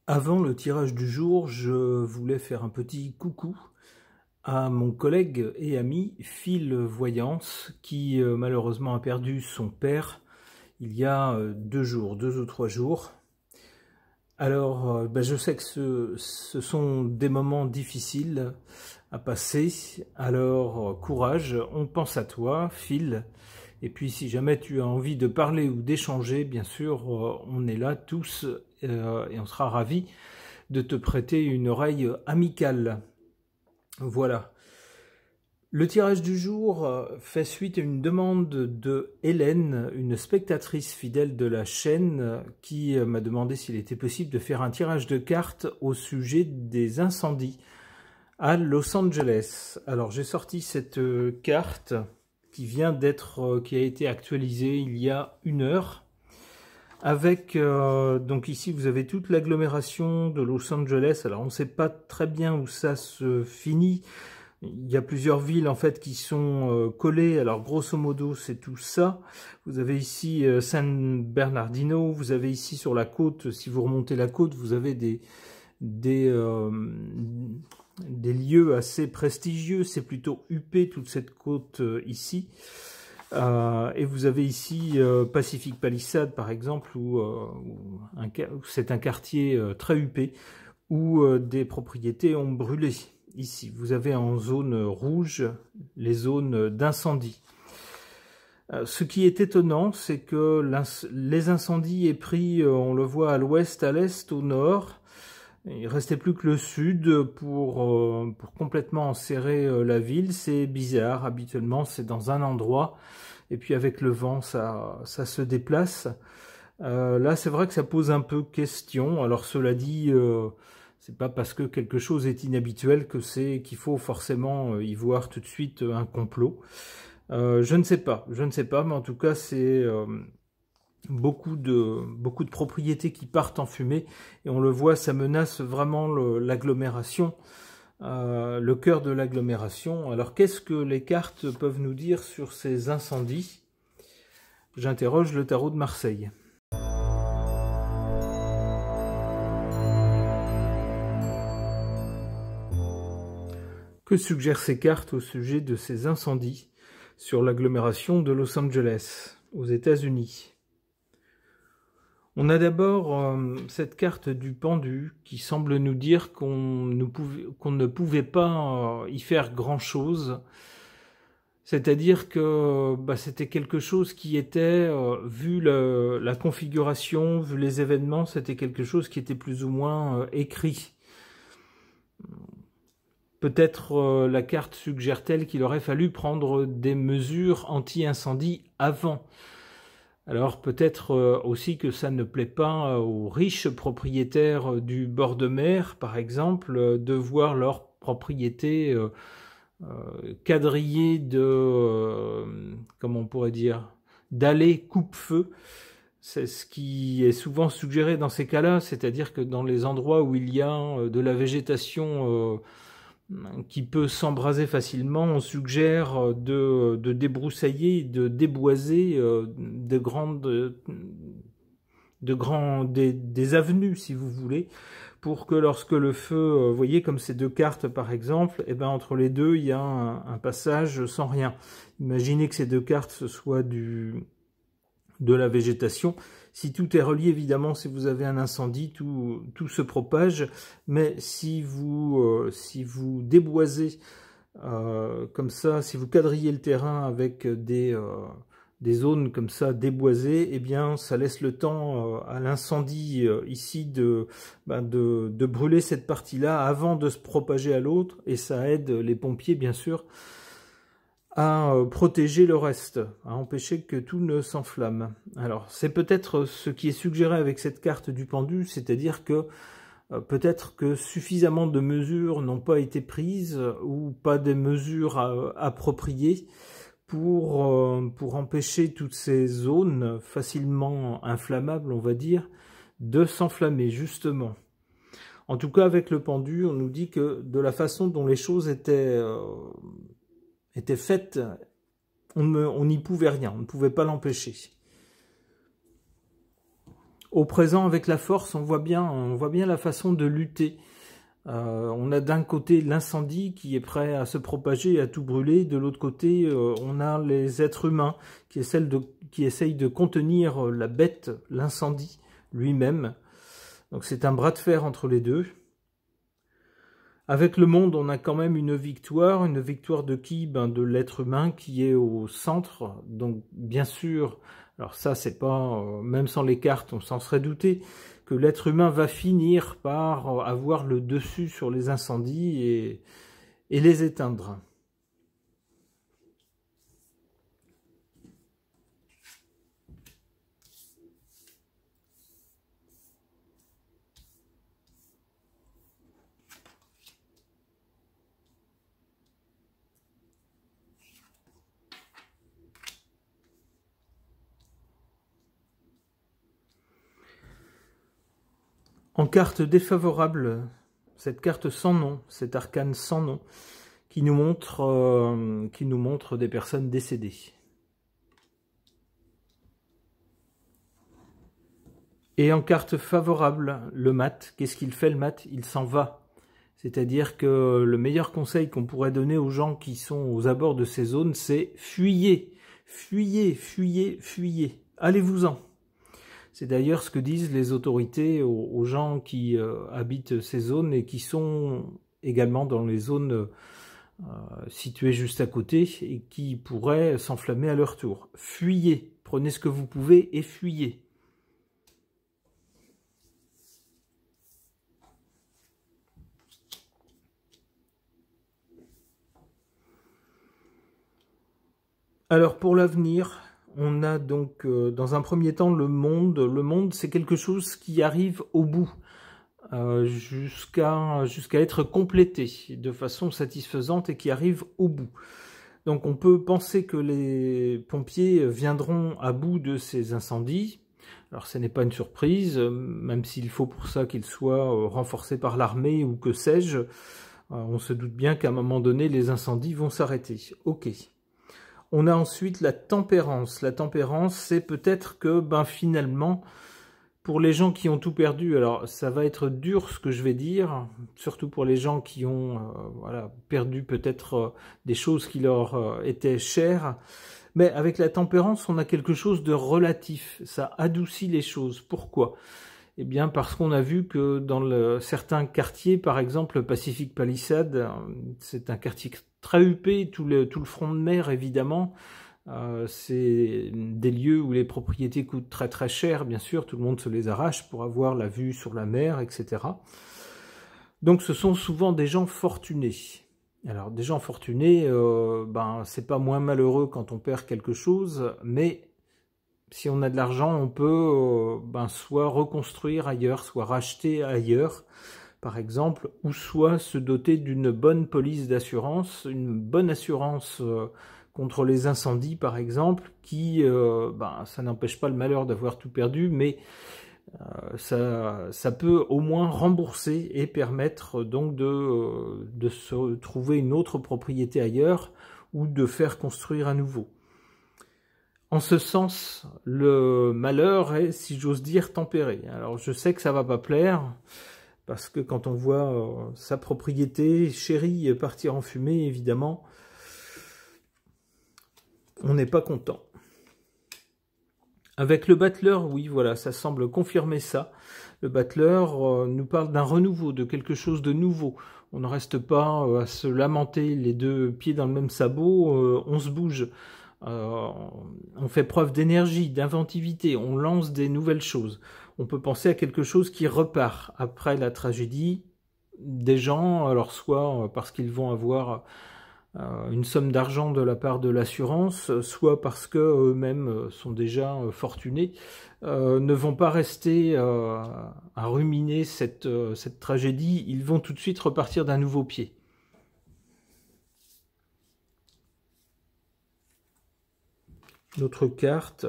Avant le tirage du jour, je voulais faire un petit coucou à mon collègue et ami Phil Voyance qui malheureusement a perdu son père il y a 2 ou 3 jours. Alors je sais que ce sont des moments difficiles à passer, alors courage, on pense à toi Phil. Et puis si jamais tu as envie de parler ou d'échanger, bien sûr, on est là tous et on sera ravis de te prêter une oreille amicale. Voilà. Le tirage du jour fait suite à une demande de Hélène, une spectatrice fidèle de la chaîne, qui m'a demandé s'il était possible de faire un tirage de cartes au sujet des incendies à Los Angeles. Alors j'ai sorti cette carte qui a été actualisée il y a 1 heure. Avec, donc ici vous avez toute l'agglomération de Los Angeles. Alors on ne sait pas très bien où ça se finit. Il y a plusieurs villes en fait qui sont collées. Alors grosso modo c'est tout ça. Vous avez ici San Bernardino. Vous avez ici sur la côte, si vous remontez la côte, vous avez des lieux assez prestigieux. C'est plutôt huppé toute cette côte ici. Et vous avez ici Pacific Palisades par exemple, où c'est un quartier très huppé, où des propriétés ont brûlé. Ici, vous avez en zone rouge les zones d'incendie. Ce qui est étonnant, c'est que les incendies aient pris, on le voit à l'ouest, à l'est, au nord. Il ne restait plus que le sud pour complètement enserrer la ville. C'est bizarre, habituellement c'est dans un endroit, et puis avec le vent ça se déplace. Là c'est vrai que ça pose un peu question. Alors cela dit, c'est pas parce que quelque chose est inhabituel qu'il faut forcément y voir tout de suite un complot. Je ne sais pas, mais en tout cas c'est beaucoup de propriétés qui partent en fumée, et on le voit, ça menace vraiment l'agglomération, le cœur de l'agglomération. Alors qu'est-ce que les cartes peuvent nous dire sur ces incendies? J'interroge le tarot de Marseille. Que suggèrent ces cartes au sujet de ces incendies sur l'agglomération de Los Angeles, aux États-Unis? On a d'abord cette carte du pendu qui semble nous dire qu'on ne pouvait pas y faire grand-chose. C'est-à-dire que c'était quelque chose qui était, vu la configuration, vu les événements, c'était quelque chose qui était plus ou moins écrit. Peut-être la carte suggère-t-elle qu'il aurait fallu prendre des mesures anti-incendie avant. Alors peut-être aussi que ça ne plaît pas aux riches propriétaires du bord de mer, par exemple, de voir leur propriété quadrillée de, comment on pourrait dire, d'allées coupe-feu. C'est ce qui est souvent suggéré dans ces cas-là, c'est-à-dire que dans les endroits où il y a de la végétation qui peut s'embraser facilement, on suggère de débroussailler, de déboiser des avenues, si vous voulez, pour que lorsque le feu, vous voyez comme ces 2 cartes par exemple, et ben entre les deux il y a un passage sans rien. Imaginez que ces 2 cartes ce soit de la végétation. Si tout est relié, évidemment, si vous avez un incendie, tout se propage. Mais si vous déboisez comme ça, si vous quadrillez le terrain avec des zones comme ça déboisées, eh bien, ça laisse le temps à l'incendie ici de brûler cette partie-là avant de se propager à l'autre. Et ça aide les pompiers, bien sûr, à protéger le reste, à empêcher que tout ne s'enflamme. Alors, c'est peut-être ce qui est suggéré avec cette carte du pendu, c'est-à-dire que peut-être que suffisamment de mesures n'ont pas été prises ou pas des mesures appropriées pour empêcher toutes ces zones facilement inflammables, on va dire, de s'enflammer, justement. En tout cas, avec le pendu, on nous dit que de la façon dont les choses étaient faites, on n'y pouvait rien, on ne pouvait pas l'empêcher. Au présent, avec la force, on voit bien la façon de lutter. On a d'un côté l'incendie qui est prêt à se propager et à tout brûler. De l'autre côté, on a les êtres humains qui essayent de contenir la bête, l'incendie lui-même. Donc c'est un bras de fer entre les deux. Avec le monde, on a quand même une victoire de qui? Ben, de l'être humain qui est au centre. Donc bien sûr, alors ça c'est pas, même sans les cartes, on s'en serait douté, que l'être humain va finir par avoir le dessus sur les incendies et les éteindre. En carte défavorable, cette carte sans nom, cet arcane sans nom, qui nous montre des personnes décédées. Et en carte favorable, le mat, qu'est-ce qu'il fait le mat? Il s'en va. C'est-à-dire que le meilleur conseil qu'on pourrait donner aux gens qui sont aux abords de ces zones, c'est fuyez, fuyez, fuyez, fuyez, allez-vous-en. C'est d'ailleurs ce que disent les autorités aux gens qui habitent ces zones et qui sont également dans les zones situées juste à côté et qui pourraient s'enflammer à leur tour. Fuyez, prenez ce que vous pouvez et fuyez. Alors pour l'avenir, on a donc dans un premier temps le monde. Le monde, c'est quelque chose qui arrive au bout, jusqu'à être complété de façon satisfaisante et qui arrive au bout. Donc on peut penser que les pompiers viendront à bout de ces incendies. Alors ce n'est pas une surprise, même s'il faut pour ça qu'ils soient renforcés par l'armée ou que sais-je. On se doute bien qu'à un moment donné, les incendies vont s'arrêter. Ok. On a ensuite la tempérance. La tempérance, c'est peut-être que finalement, pour les gens qui ont tout perdu, alors ça va être dur ce que je vais dire, surtout pour les gens qui ont perdu peut-être des choses qui leur étaient chères, mais avec la tempérance, on a quelque chose de relatif, ça adoucit les choses. Pourquoi? Eh bien parce qu'on a vu que dans certains quartiers, par exemple Pacific Palisades, c'est un quartier très huppé, tout le front de mer évidemment, c'est des lieux où les propriétés coûtent très très cher, bien sûr, tout le monde se les arrache pour avoir la vue sur la mer, etc. Donc ce sont souvent des gens fortunés. Alors des gens fortunés, c'est pas moins malheureux quand on perd quelque chose, mais si on a de l'argent, on peut soit reconstruire ailleurs, soit racheter ailleurs, par exemple, ou soit se doter d'une bonne police d'assurance, une bonne assurance contre les incendies, par exemple, qui, ça n'empêche pas le malheur d'avoir tout perdu, mais ça peut au moins rembourser et permettre donc de se trouver une autre propriété ailleurs ou de faire construire à nouveau. En ce sens, le malheur est, si j'ose dire, tempéré. Alors je sais que ça va pas plaire, parce que quand on voit sa propriété chérie partir en fumée, évidemment, on n'est pas content. Avec le battleur, oui, voilà, ça semble confirmer ça. Le battleur nous parle d'un renouveau, de quelque chose de nouveau. On ne reste pas à se lamenter les deux pieds dans le même sabot, on se bouge. On fait preuve d'énergie, d'inventivité, on lance des nouvelles choses. On peut penser à quelque chose qui repart après la tragédie des gens, alors soit parce qu'ils vont avoir une somme d'argent de la part de l'assurance, soit parce que eux-mêmes sont déjà fortunés, ne vont pas rester à ruminer cette tragédie, ils vont tout de suite repartir d'un nouveau pied. Notre carte.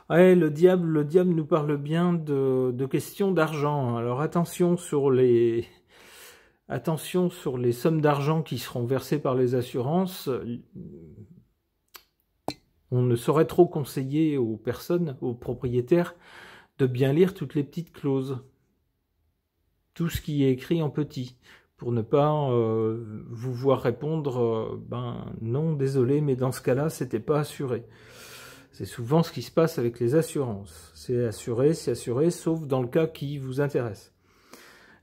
Ouais, le diable nous parle bien de questions d'argent. Alors attention sur les sommes d'argent qui seront versées par les assurances. On ne saurait trop conseiller aux personnes, aux propriétaires, de bien lire toutes les petites clauses. Tout ce qui est écrit en petit, pour ne pas vous voir répondre ben non, désolé, mais dans ce cas-là, c'était pas assuré. C'est souvent ce qui se passe avec les assurances. C'est assuré, sauf dans le cas qui vous intéresse.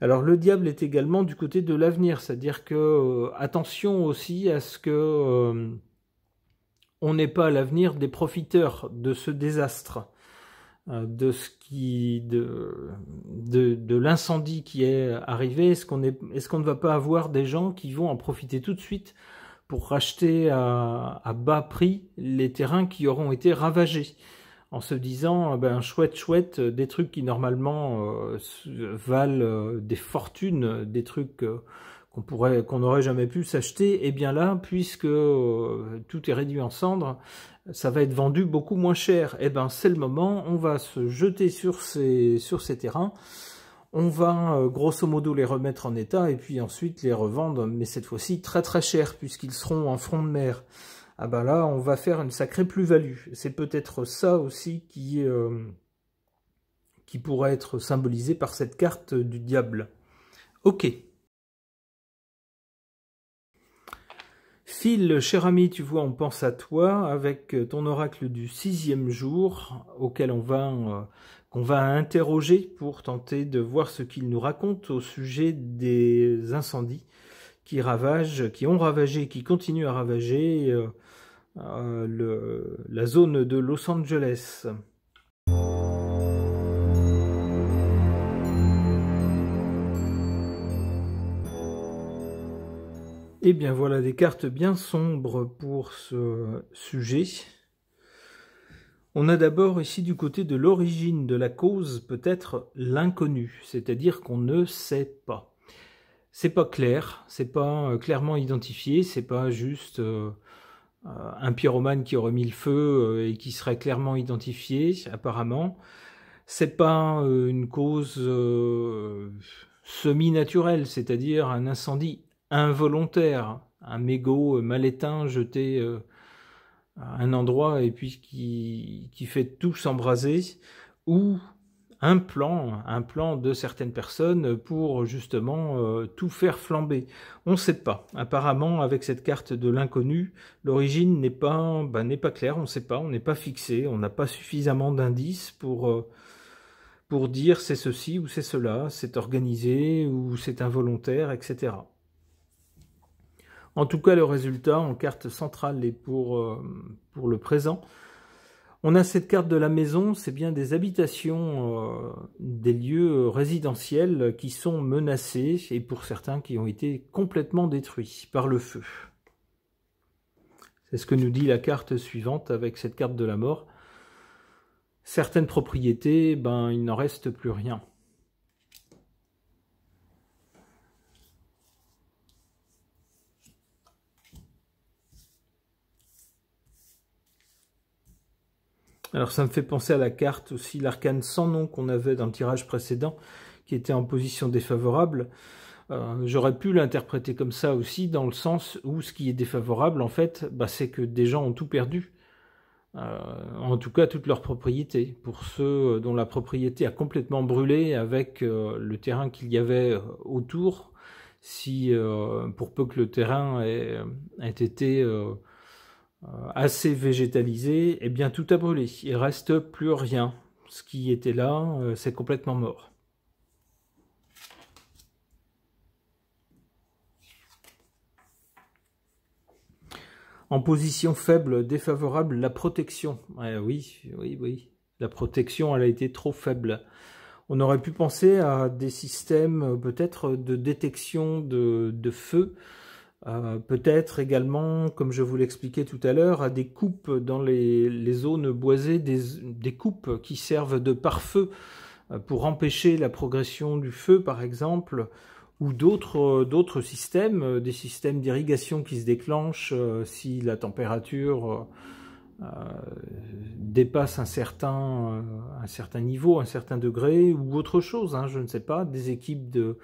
Alors le diable est également du côté de l'avenir, c'est-à-dire que attention aussi à ce que on n'est pas à l'avenir des profiteurs de ce désastre, de l'incendie qui est arrivé. Est-ce qu'on ne va pas avoir des gens qui vont en profiter tout de suite pour racheter à bas prix les terrains qui auront été ravagés, en se disant ben chouette, des trucs qui normalement valent des fortunes, des trucs qu'on n'aurait jamais pu s'acheter, et bien là, puisque tout est réduit en cendres, ça va être vendu beaucoup moins cher. Et ben c'est le moment, on va se jeter sur ces terrains, on va grosso modo les remettre en état et puis ensuite les revendre, mais cette fois-ci très très cher puisqu'ils seront en front de mer. Ah ben là, on va faire une sacrée plus-value. C'est peut-être ça aussi qui pourrait être symbolisé par cette carte du diable. Ok. Phil, cher ami, tu vois, on pense à toi avec ton oracle du 6e jour auquel qu'on va interroger pour tenter de voir ce qu'il nous raconte au sujet des incendies qui ont ravagé, qui continuent à ravager la zone de Los Angeles. Et bien voilà des cartes bien sombres pour ce sujet. On a d'abord ici du côté de l'origine de la cause, peut-être l'inconnu, c'est-à-dire qu'on ne sait pas. C'est pas clair, c'est pas clairement identifié, c'est pas juste un pyromane qui aurait mis le feu et qui serait clairement identifié, apparemment. C'est pas une cause semi-naturelle, c'est-à-dire un incendie involontaire, un mégot mal éteint jeté à un endroit et puis qui fait tout s'embraser, ou un plan de certaines personnes pour justement tout faire flamber. On ne sait pas. Apparemment, avec cette carte de l'inconnu, l'origine n'est pas claire, on ne sait pas, on n'est pas fixé, on n'a pas suffisamment d'indices pour dire c'est ceci ou c'est cela, c'est organisé ou c'est involontaire, etc. En tout cas, le résultat en carte centrale et pour le présent, on a cette carte de la maison, c'est bien des habitations, des lieux résidentiels qui sont menacés et pour certains qui ont été complètement détruits par le feu. C'est ce que nous dit la carte suivante avec cette carte de la mort. Certaines propriétés, il n'en reste plus rien. Alors ça me fait penser à la carte aussi, l'arcane sans nom qu'on avait dans le tirage précédent, qui était en position défavorable. J'aurais pu l'interpréter comme ça aussi, dans le sens où ce qui est défavorable, en fait, c'est que des gens ont tout perdu. En tout cas, toute leur propriété. Pour ceux dont la propriété a complètement brûlé avec le terrain qu'il y avait autour, pour peu que le terrain ait été assez végétalisé, eh bien tout a brûlé. Il ne reste plus rien. Ce qui était là, c'est complètement mort. En position faible, défavorable, la protection. Oui. La protection, elle a été trop faible. On aurait pu penser à des systèmes peut-être de détection de feu. Peut-être également, comme je vous l'expliquais tout à l'heure, à des coupes dans les zones boisées, des coupes qui servent de pare-feu pour empêcher la progression du feu, par exemple, ou d'autres systèmes, des systèmes d'irrigation qui se déclenchent si la température dépasse un certain niveau, un certain degré, ou autre chose, je ne sais pas, des équipes de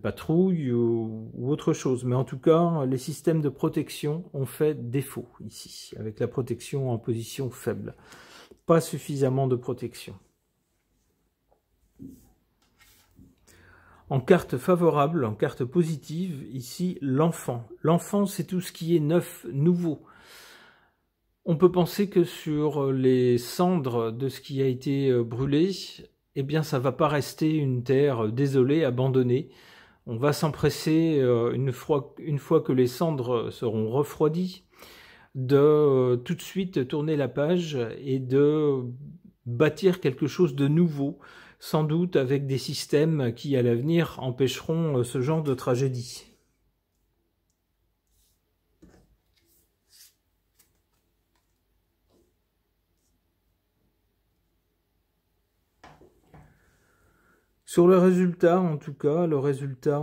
patrouille ou autre chose. Mais en tout cas, les systèmes de protection ont fait défaut ici, avec la protection en position faible. Pas suffisamment de protection. En carte favorable, en carte positive, ici, l'enfant. L'enfant, c'est tout ce qui est neuf, nouveau. On peut penser que sur les cendres de ce qui a été brûlé, eh bien, ça ne va pas rester une terre désolée, abandonnée. On va s'empresser, une fois que les cendres seront refroidies, de tout de suite tourner la page et de bâtir quelque chose de nouveau, sans doute avec des systèmes qui, à l'avenir, empêcheront ce genre de tragédie. Sur le résultat, en tout cas, le résultat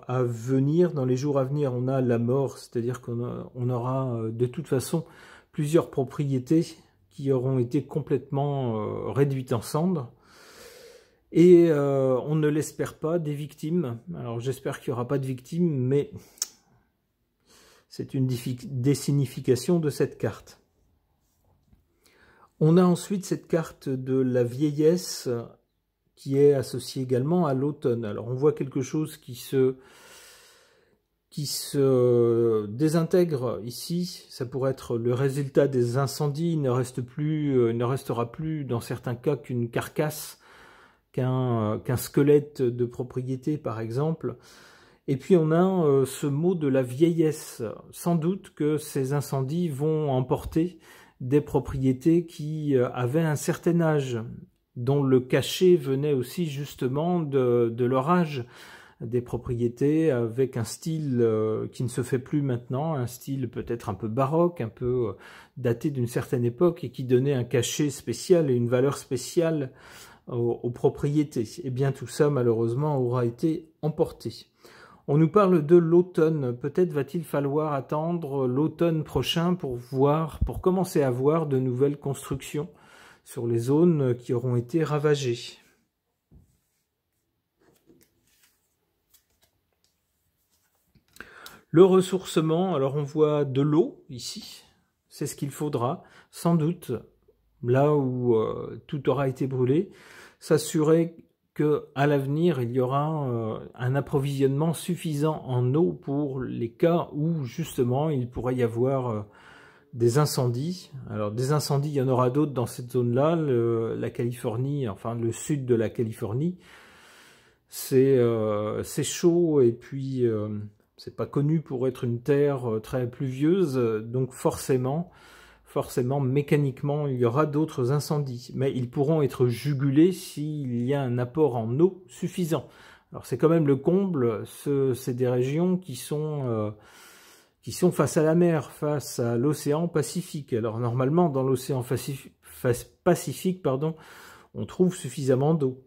à venir, dans les jours à venir, on a la mort, c'est-à-dire qu'on aura de toute façon plusieurs propriétés qui auront été complètement réduites en cendres. Et on ne l'espère pas, des victimes. Alors j'espère qu'il n'y aura pas de victimes, mais c'est une des significations de cette carte. On a ensuite cette carte de la vieillesse qui est associée également à l'automne. Alors on voit quelque chose qui se désintègre ici. Ça pourrait être le résultat des incendies. Il ne restera plus dans certains cas qu'une carcasse, qu'un squelette de propriété par exemple. Et puis on a ce mot de la vieillesse. Sans doute que ces incendies vont emporter des propriétés qui avaient un certain âge, dont le cachet venait aussi justement de leur âge. Des propriétés avec un style qui ne se fait plus maintenant, un style peut-être un peu baroque, un peu daté d'une certaine époque et qui donnait un cachet spécial et une valeur spéciale aux propriétés. Et bien tout ça malheureusement aura été emporté. On nous parle de l'automne. Peut-être va-t-il falloir attendre l'automne prochain pour commencer à voir de nouvelles constructions sur les zones qui auront été ravagées. Le ressourcement, alors on voit de l'eau ici, c'est ce qu'il faudra, sans doute, là où tout aura été brûlé, s'assurer qu'à l'avenir, il y aura un approvisionnement suffisant en eau pour les cas où, justement, il pourrait y avoir des incendies. Alors, des incendies, il y en aura d'autres dans cette zone-là, la Californie, enfin le sud de la Californie. C'est chaud et puis c'est pas connu pour être une terre très pluvieuse, donc forcément, mécaniquement, il y aura d'autres incendies. Mais ils pourront être jugulés s'il y a un apport en eau suffisant. Alors c'est quand même le comble, c'est des régions qui sont face à la mer, face à l'océan Pacifique. Alors normalement, dans l'océan Pacifique, on trouve suffisamment d'eau.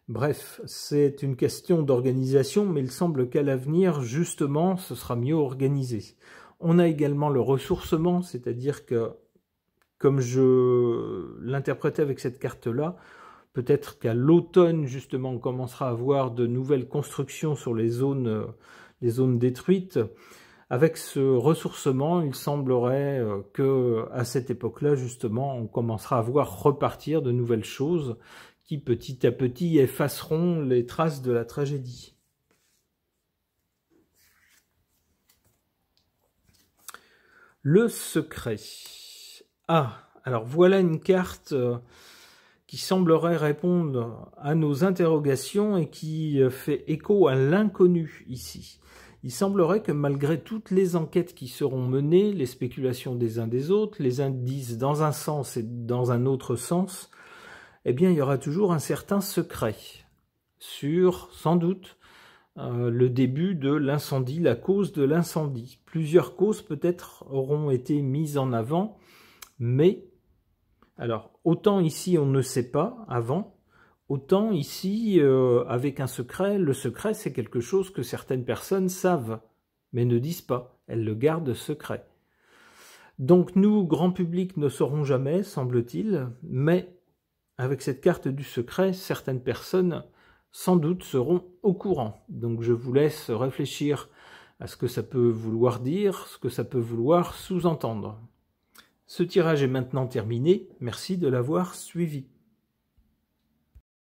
Bref, c'est une question d'organisation, mais il semble qu'à l'avenir, justement, ce sera mieux organisé. On a également le ressourcement, c'est-à-dire que, comme je l'interprétais avec cette carte-là, peut-être qu'à l'automne, justement, on commencera à voir de nouvelles constructions sur les zones détruites. Avec ce ressourcement, il semblerait qu'à cette époque-là, justement, on commencera à voir repartir de nouvelles choses qui petit à petit effaceront les traces de la tragédie. Le secret. Ah, alors voilà une carte qui semblerait répondre à nos interrogations et qui fait écho à l'inconnu ici. Il semblerait que malgré toutes les enquêtes qui seront menées, les spéculations des uns des autres, les indices dans un sens et dans un autre sens, eh bien, il y aura toujours un certain secret sur, sans doute, le début de l'incendie, la cause de l'incendie. Plusieurs causes peut-être auront été mises en avant, mais, alors, autant ici on ne sait pas avant, autant ici, avec un secret, le secret c'est quelque chose que certaines personnes savent, mais ne disent pas, elles le gardent secret. Donc nous, grand public, ne saurons jamais, semble-t-il, mais avec cette carte du secret, certaines personnes, sans doute, seront au courant. Donc je vous laisse réfléchir à ce que ça peut vouloir dire, ce que ça peut vouloir sous-entendre. Ce tirage est maintenant terminé. Merci de l'avoir suivi.